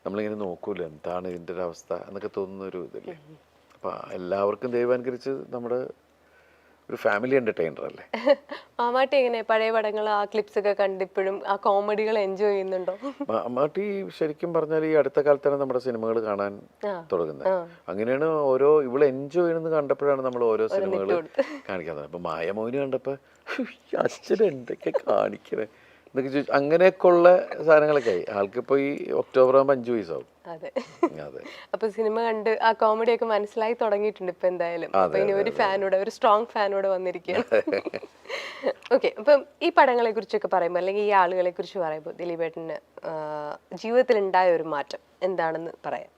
നമ്മളിങ്ങനെ നോക്കൂല എന്താണ് ഇതിൻ്റെ ഒരു അവസ്ഥ എന്നൊക്കെ തോന്നുന്ന ഒരു ഇതല്ലേ. അപ്പം എല്ലാവർക്കും ദൈവാനുകരിച്ച് നമ്മുടെ ഒരു ഫാമിലി എൻ്റർടൈനർ അല്ലേ. മാമാട്ടി എങ്ങനെ പഴയ പടങ്ങൾ ആ ക്ലിപ്സ് ഒക്കെ കണ്ട് ഇപ്പോഴും ആ കോമഡികൾ എൻജോയ് ചെയ്യുന്നുണ്ടോ? മാട്ടി ശരിക്കും പറഞ്ഞാൽ ഈ അടുത്ത കാലത്താണ് നമ്മുടെ സിനിമകൾ കാണാൻ തുടങ്ങുന്നത്. അങ്ങനെയാണ് ഇവിടെ എൻജോയ് ചെയ്യുന്നത് കണ്ടപ്പോഴാണ് നമ്മൾ ഓരോ സിനിമകൾ കാണിക്കുന്നത്. അപ്പം മായമോഹിനി കണ്ടപ്പോൾ അച്ഛൻ എന്തൊക്കെ കാണിക്കണേ എന്നൊക്കെ ചോദിച്ചു. അങ്ങനെയൊക്കെയുള്ള സാധനങ്ങളൊക്കെ ആയി. ആൾക്കിപ്പോൾ ഈ ഒക്ടോബർ ആകുമ്പോൾ 5 വയസ്സാവും. അതെ അതെ. അപ്പൊ സിനിമ കണ്ട് ആ കോമഡി ഒക്കെ മനസ്സിലായി തുടങ്ങിയിട്ടുണ്ട് ഇപ്പൊ എന്തായാലും. അപ്പൊ ഇനി ഒരു സ്ട്രോങ് ഫാനോട് വന്നിരിക്കുകയാണ്. ഓക്കെ, അപ്പം ഈ പടങ്ങളെ കുറിച്ചൊക്കെ പറയുമ്പോൾ അല്ലെങ്കിൽ ഈ ആളുകളെ കുറിച്ച് പറയുമ്പോൾ ദിലീപേട്ടന് ജീവിതത്തിൽ ഉണ്ടായ ഒരു മാറ്റം എന്താണെന്ന് പറയാം.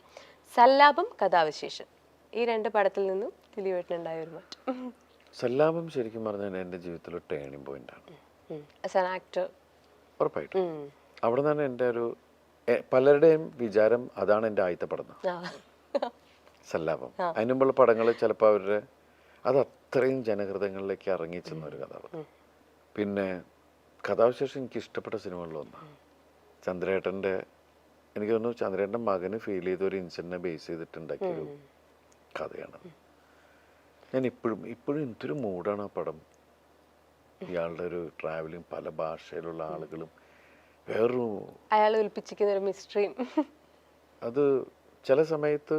സല്ലാപം, കഥാവിശേഷൻ, ഈ 2 പടത്തിൽ നിന്നും ദിലീപേട്ടന് ഉണ്ടായ ഒരു മാറ്റം. സല്ലാപം ശരിക്കും പറഞ്ഞാൽ എൻ്റെ ജീവിതത്തിലെ ടേണിംഗ് പോയിന്റ് ആണ്. ആസ് ആൻ ആക്ടർ ഉറപ്പായിട്ടും അവിടെ നിന്നാണ് എൻ്റെ ഒരു പലരുടെയും വിചാരം അതാണ് എൻ്റെ ആദ്യത്തെ പടം സല്ലാപം. അതിന് മുമ്പുള്ള പടങ്ങൾ ചിലപ്പോൾ അവരുടെ അത് അത്രയും ജനഹൃദയങ്ങളിലേക്ക് ഇറങ്ങിച്ചെന്ന ഒരു കഥ. പിന്നെ കഥാവിശേഷം എനിക്ക് ഇഷ്ടപ്പെട്ട സിനിമകളിലൊന്നാണ്. ചന്ദ്രേട്ടൻ്റെ എനിക്ക് തോന്നുന്നു ചന്ദ്രേട്ടൻ്റെ മകന് ഫീൽ ചെയ്ത ഒരു ഇൻസിഡൻറ്റിനെ ബേസ് ചെയ്തിട്ടുണ്ടാക്കിയൊരു കഥയാണ്. ഞാൻ ഇപ്പോഴും എന്തൊരു മൂഡാണ് ആ പടം. ഇയാളുടെ ഒരു ട്രാവലിങ്, പല ഭാഷയിലുള്ള ആളുകളും, വേറൊരു അയാൾ ഒളിപ്പിച്ചിരിക്കുന്ന ഒരു മിസ്റ്ററിയും. അത് ചില സമയത്ത്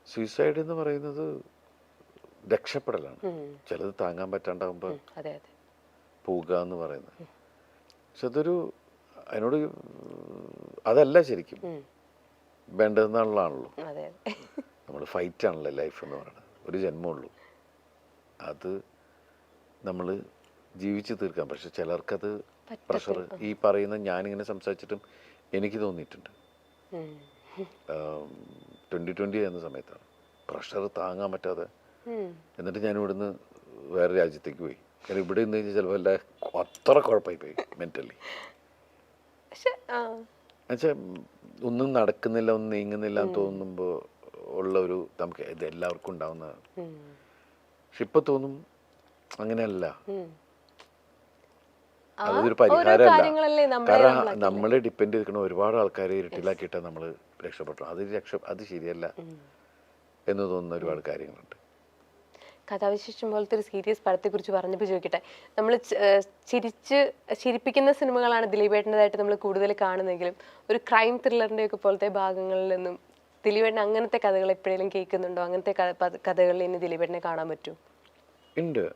സൂയിസൈഡ് എന്ന് പറയുന്നത് രക്ഷപ്പെടലാണ്. ചിലത് താങ്ങാൻ പറ്റാണ്ടാവുമ്പോൾ പോവുക എന്ന് പറയുന്നത്. പക്ഷെ അതിനോട് അതല്ല ശരിക്കും വേണ്ടതെന്നുള്ളതാണല്ലോ. നമ്മൾ ഫൈറ്റ് ആണല്ലോ ലൈഫ് എന്ന് പറയുന്നത്. ഒരു ജന്മമുള്ളൂ, അത് നമ്മൾ ജീവിച്ച് തീർക്കാം. പക്ഷെ ചിലർക്കത് പ്രഷർ, ഈ പറയുന്ന ഞാനിങ്ങനെ സംസാരിച്ചിട്ടും എനിക്ക് തോന്നിയിട്ടുണ്ട് 2020 എന്ന സമയത്താണ് പ്രഷർ താങ്ങാൻ പറ്റാതെ. എന്നിട്ട് ഞാൻ ഇവിടുന്ന് വേറെ രാജ്യത്തേക്ക് പോയി. കാരണം ഇവിടെ നിന്ന് കഴിഞ്ഞാൽ ചിലപ്പോൾ എല്ലാ അത്ര കുഴപ്പമായി പോയി മെൻ്റലി. എന്നുവെച്ചാൽ ഒന്നും നടക്കുന്നില്ല, ഒന്നും നീങ്ങുന്നില്ല എന്ന് തോന്നുമ്പോൾ ഉള്ള ഒരു നമുക്ക് ഇത് എല്ലാവർക്കും ഉണ്ടാവുന്നതാണ്. പക്ഷെ ഇപ്പം തോന്നും അങ്ങനെയല്ല, അതൊരു പരിഹാരമല്ല. കാരണം നമ്മൾ ഡിപ്പെൻഡ് ചെയ്തിരിക്കുന്ന ഒരുപാട് ആൾക്കാരെ ഇരുട്ടിലാക്കിയിട്ടാണ് നമ്മൾ രക്ഷപ്പെട്ടു. അത് ശരിയല്ല എന്ന് തോന്നുന്ന ഒരുപാട് കാര്യങ്ങളുണ്ട്. കഥാവിശേഷം പോലത്തെ ഒരു സീരിയസ് പടത്തെ കുറിച്ച് പറഞ്ഞപ്പോൾ ചോദിക്കട്ടെ, നമ്മൾ ചിരിപ്പിക്കുന്ന സിനിമകളാണ് ദിലീപേട്ടൻ്റെതായിട്ട് നമ്മൾ കൂടുതൽ കാണുന്നെങ്കിലും ഒരു ക്രൈം ത്രില്ലറിൻ്റെ ഒക്കെ പോലത്തെ ഭാഗങ്ങളിൽ നിന്നും ദിലീപേട്ടൻ അങ്ങനത്തെ കഥകൾ എപ്പോഴെങ്കിലും കേൾക്കുന്നുണ്ടോ? അങ്ങനത്തെ കഥകളിൽ ഇനി ദിലീപേട്ടനെ കാണാൻ പറ്റുമോ? ഉണ്ട്.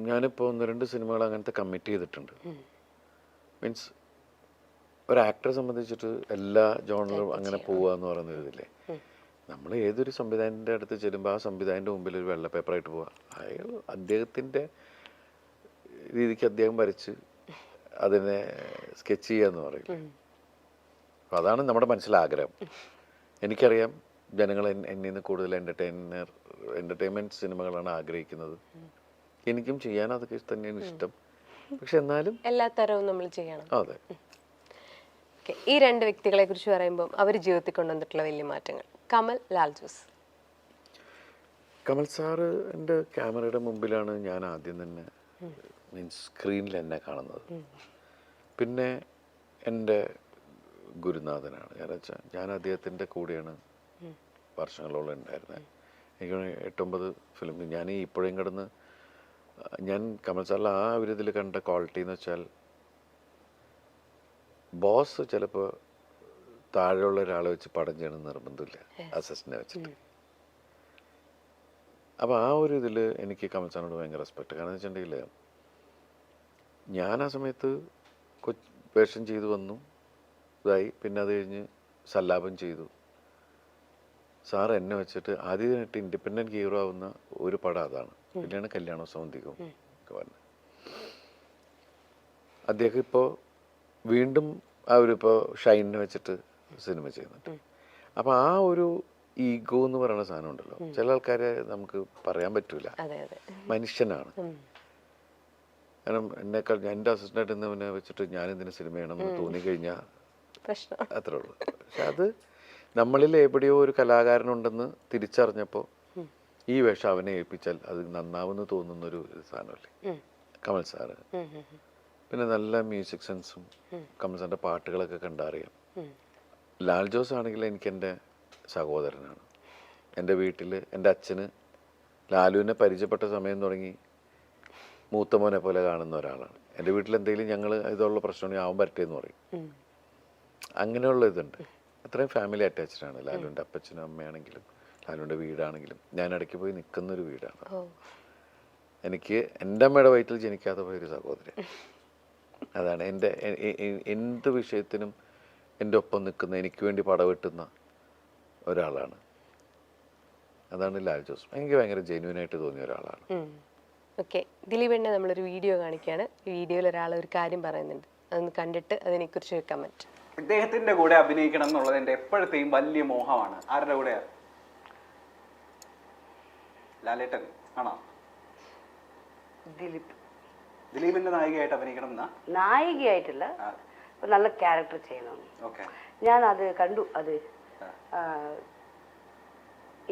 ഞാനിപ്പോൾ 1-2 സിനിമകൾ അങ്ങനത്തെ കമ്മിറ്റ് ചെയ്തിട്ടുണ്ട്. മീൻസ് ഒരു ആക്ടറെ സംബന്ധിച്ചിട്ട് എല്ലാ ജോണറും അങ്ങനെ പോവുക എന്ന് പറയുന്ന ഇതില്ലേ. നമ്മൾ ഏതൊരു സംവിധായകൻ്റെ അടുത്ത് ചെല്ലുമ്പോൾ ആ സംവിധായകൻ്റെ മുമ്പിൽ ഒരു വെള്ള പേപ്പറായിട്ട് പോവുക. അയാൾ അദ്ദേഹത്തിൻ്റെ രീതിക്ക് അദ്ദേഹം വരച്ച് അതിനെ സ്കെച്ച് ചെയ്യുക എന്ന് പറയും. അപ്പോൾ അതാണ് നമ്മുടെ മനസ്സിലാഗ്രഹം. എനിക്കറിയാം ജനങ്ങൾ എന്നിൽ നിന്ന് കൂടുതൽ എൻ്റർടൈൻമെൻറ്റ് സിനിമകളാണ് ആഗ്രഹിക്കുന്നത്. എനിക്കും ചെയ്യാൻ അതൊക്കെ തന്നെയാണ് ഇഷ്ടം. പക്ഷെ എന്നാലും എല്ലാ തരവും നമ്മൾ ചെയ്യണം. അതെ. ഈ 2 വ്യക്തികളെ കുറിച്ച് പറയുമ്പോൾ അവർ ജീവിതത്തിൽ കൊണ്ടുവന്നിട്ടുള്ള വലിയ മാറ്റങ്ങൾ. കമൽ, ലാൽ ജോസ്. കമൽ സാറ് എൻ്റെ ക്യാമറയുടെ മുമ്പിലാണ് ഞാൻ ആദ്യം തന്നെ മീൻസ് സ്ക്രീനിൽ എന്നെ കാണുന്നത്. പിന്നെ എൻ്റെ ഗുരുനാഥനാണ്. കാരണം വെച്ചാൽ ഞാൻ അദ്ദേഹത്തിൻ്റെ കൂടെയാണ് വർഷങ്ങളോളം ഉണ്ടായിരുന്നത്. എനിക്ക് 8-9 ഫിലിം ഞാൻ ഇപ്പോഴും കിടന്ന് ഞാൻ കമൽ സാറിൽ ആ ഒരു ഇതിൽ കണ്ട ക്വാളിറ്റി എന്ന് വെച്ചാൽ ബോസ് ചിലപ്പോൾ താഴെയുള്ള ഒരാളെ വെച്ച് പടം ചെയ്യണമെന്ന് നിർബന്ധമില്ല, അസിസ്റ്റന്റിനെ വെച്ചിട്ട്. അപ്പോൾ ആ ഒരു ഇതിൽ എനിക്ക് കമൽ സാറിനോട് ഭയങ്കര റെസ്പെക്ട്. കാരണം എന്ന് വെച്ചിട്ടുണ്ടെങ്കിൽ ഞാൻ ആ സമയത്ത് വേഷം ചെയ്തു വന്നു ഇതായി. പിന്നെ അത് കഴിഞ്ഞ് സല്ലാപം ചെയ്തു. സാർ എന്നെ വെച്ചിട്ട് ആദ്യമായിട്ട് ഇൻഡിപെൻഡൻറ്റ് ഹീറോ ആവുന്ന ഒരു പടം അതാണ്. പിന്നെയാണ് കല്യാണവും സൗന്ദര്യവും ഒക്കെ പറഞ്ഞത്. അദ്ദേഹം ഇപ്പോൾ വീണ്ടും അവരിപ്പോൾ ഷൈനിനെ വെച്ചിട്ട് സിനിമ ചെയ്യുന്നുണ്ട്. അപ്പോൾ ആ ഒരു ഈഗോ എന്ന് പറയുന്ന സാധനം ഉണ്ടല്ലോ, ചില ആൾക്കാരെ നമുക്ക് പറയാൻ പറ്റൂല. മനുഷ്യനാണ്. കാരണം എന്നെക്കാൾ എൻ്റെ അസിസ്റ്റൻ്റായിട്ട് ഇന്നവനെ വെച്ചിട്ട് ഞാനെന്തിനു സിനിമ ചെയ്യണമെന്ന് തോന്നിക്കഴിഞ്ഞാൽ അത്രേ ഉള്ളൂ. പക്ഷെ അത് നമ്മളിൽ എവിടെയോ ഒരു കലാകാരനുണ്ടെന്ന് തിരിച്ചറിഞ്ഞപ്പോൾ ഈ വേഷം അവനെ ഏൽപ്പിച്ചാൽ അത് നന്നാവെന്ന് തോന്നുന്നൊരു സാധനമല്ലേ കമൽ സാറ്. പിന്നെ നല്ല മ്യൂസിക് സെൻസും കമൽ സാറിൻ്റെ പാട്ടുകളൊക്കെ കണ്ടറിയാം. ലാൽ ജോസ് ആണെങ്കിൽ എനിക്ക് എൻ്റെ സഹോദരനാണ്. എൻ്റെ വീട്ടിൽ എൻ്റെ അച്ഛന് ലാലുവിനെ പരിചയപ്പെട്ട സമയം തുടങ്ങി മൂത്ത മോനെ പോലെ കാണുന്ന ഒരാളാണ്. എൻ്റെ വീട്ടിൽ എന്തെങ്കിലും ഞങ്ങൾ ഇതുള്ള പ്രശ്നമാണെങ്കിൽ അവൻ വരട്ടെ എന്ന് പറയും. അങ്ങനെയുള്ള ഇതുണ്ട്. അത്രയും ഫാമിലി അറ്റാച്ച്ഡാണ് ലാലുവിൻ്റെ അപ്പച്ചനും അമ്മയാണെങ്കിലും ലാലുവിൻ്റെ വീടാണെങ്കിലും. ഞാൻ ഇടയ്ക്ക് പോയി നിൽക്കുന്നൊരു വീടാണ്. എനിക്ക് എൻ്റെ അമ്മയുടെ വയറ്റിൽ ജനിക്കാതെ പോയൊരു സഹോദരൻ. അതാണ് എൻ്റെ എന്ത് വിഷയത്തിനും എൻ്റെ ഒപ്പം നിൽക്കുന്ന, എനിക്ക് വേണ്ടി പടവെട്ടുന്ന ഒരാളാണ്. അതാണ് ലാൽ ജോസ്. എനിക്ക് ഭയങ്കര ജെന്യൂനായിട്ട് തോന്നിയ ഒരാളാണ്. ഓക്കെ, ദിലീപേട്ടനെ നമ്മളൊരു വീഡിയോ കാണിക്കുകയാണ്. ഈ വീഡിയോയിൽ ഒരാൾ ഒരു കാര്യം പറയുന്നുണ്ട്, അതൊന്ന് കണ്ടിട്ട് അതിനെക്കുറിച്ച് കമൻറ്റ്. ഇദ്ദേഹത്തിന്റെ കൂടെ അഭിനയിക്കണം എന്നുള്ളത് എൻ്റെ എപ്പോഴത്തെയും വലിയ മോഹമാണ്. ആരുടെ കൂടെയാ? ലാലേട്ടൻ ആണോ? ദിലീപിന്റെ നായികയായിട്ട് അഭിനയിക്കണം എന്നാ? നായികയായിട്ടില്ല, നല്ല ക്യാരക്ടർ ചെയ്യണം. ഞാൻ അത് കണ്ടു. അത്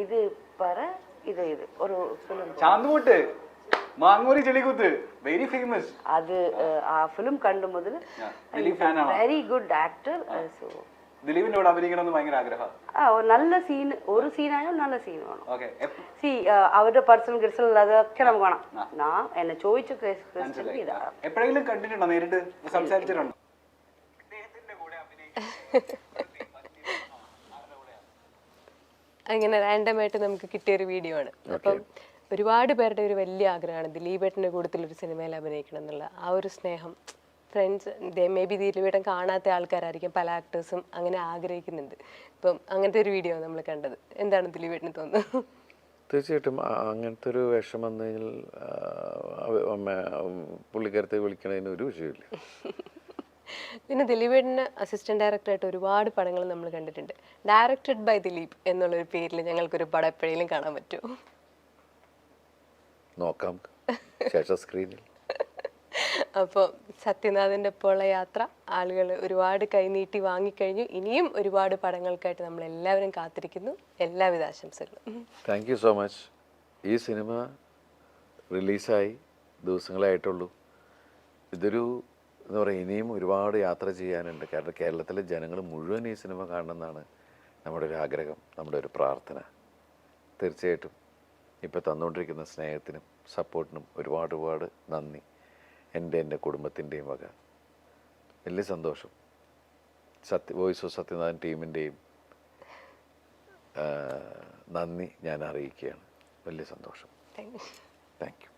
ഇത് പറ ഇത് ഒരു ചാന്തുമുട്ട് മാങ്ങൂരി ചെളികുത്ത്, വെരി ഫേമസ്. അത് ആ ഫിലിം കണ്ടു മുതൽ വെരി ഗുഡ് ആക്ടർ. ദിലീപിന്റെ കൂടെ അഭിനയിക്കണം എന്ന് ഭയങ്കര ആഗ്രഹം. നല്ല സീൻ, ഒരു സീനായാലും നല്ല സീൻ വേണം. അവരുടെ പേഴ്സണൽ ഗിർസൽ അതൊക്കെ നമുക്ക് വേണം. ഞാൻ എന്നെ ചോദിച്ച എപ്പോഴെങ്കിലും കണ്ടിട്ടുണ്ടോ? നേരിട്ട് സംസാരിച്ചിട്ടുണ്ടോ? അങ്ങനെ റാൻഡമായിട്ട് നമുക്ക് കിട്ടിയൊരു വീഡിയോ ആണ്. അപ്പം ഒരുപാട് പേരുടെ ഒരു വലിയ ആഗ്രഹമാണ് ദിലീപേട്ടൻ്റെ കൂട്ടത്തിലൊരു സിനിമയിൽ അഭിനയിക്കണം എന്നുള്ള. ആ ഒരു സ്നേഹം ഫ്രണ്ട്സ്, മേ ബി ദിലീപേട്ടൻ കാണാത്ത ആൾക്കാരായിരിക്കും, പല ആക്ടേഴ്സും അങ്ങനെ ആഗ്രഹിക്കുന്നുണ്ട്. ഇപ്പം അങ്ങനത്തെ ഒരു വീഡിയോ നമ്മൾ കണ്ടത്. എന്താണ് ദിലീപേട്ടന് തോന്നുന്നത്? തീർച്ചയായിട്ടും അങ്ങനത്തെ ഒരു വേഷം വന്നു കഴിഞ്ഞാൽ പുള്ളിക്കാരത്തെ വിളിക്കണതിന് ഒരു വിഷയമില്ല. പിന്നെ ദിലീപേട്ടന് അസിസ്റ്റന്റ് ഡയറക്ടറായിട്ട് ഒരുപാട് പടങ്ങൾ നമ്മൾ കണ്ടിട്ടുണ്ട്. ഡയറക്റ്റഡ് ബൈ ദിലീപ് എന്നുള്ളൊരു പേരിൽ ഞങ്ങൾക്കൊരു പടം എപ്പോഴെങ്കിലും കാണാൻ പറ്റുമോ? നോക്കാം ശേഷം സ്ക്രീനിൽ. അപ്പോൾ സത്യനാഥിൻ്റെ ഒപ്പമുള്ള യാത്ര ആളുകൾ ഒരുപാട് കൈനീട്ടി വാങ്ങിക്കഴിഞ്ഞു. ഇനിയും ഒരുപാട് പടങ്ങൾക്കായിട്ട് നമ്മൾ എല്ലാവരും കാത്തിരിക്കുന്നു. എല്ലാവിധ ആശംസകളും. Thank you so much. ഈ സിനിമ റിലീസായി ദിവസങ്ങളായിട്ടുള്ളൂ. ഇതൊരു എന്താ പറയുക, ഇനിയും ഒരുപാട് യാത്ര ചെയ്യാനുണ്ട്. കാരണം കേരളത്തിലെ ജനങ്ങൾ മുഴുവൻ ഈ സിനിമ കാണണമെന്നാണ് നമ്മുടെ ഒരു ആഗ്രഹം, നമ്മുടെ ഒരു പ്രാർത്ഥന. തീർച്ചയായിട്ടും ഇപ്പോൾ തന്നുകൊണ്ടിരിക്കുന്ന സ്നേഹത്തിനും സപ്പോർട്ടിനും ഒരുപാട് നന്ദി. എൻ്റെ കുടുംബത്തിൻ്റെയും വക വലിയ സന്തോഷം. വോയിസ് ഓഫ് സത്യനാഥൻ ടീമിൻ്റെയും നന്ദി ഞാൻ അറിയിക്കുകയാണ്. വലിയ സന്തോഷം. Thank you.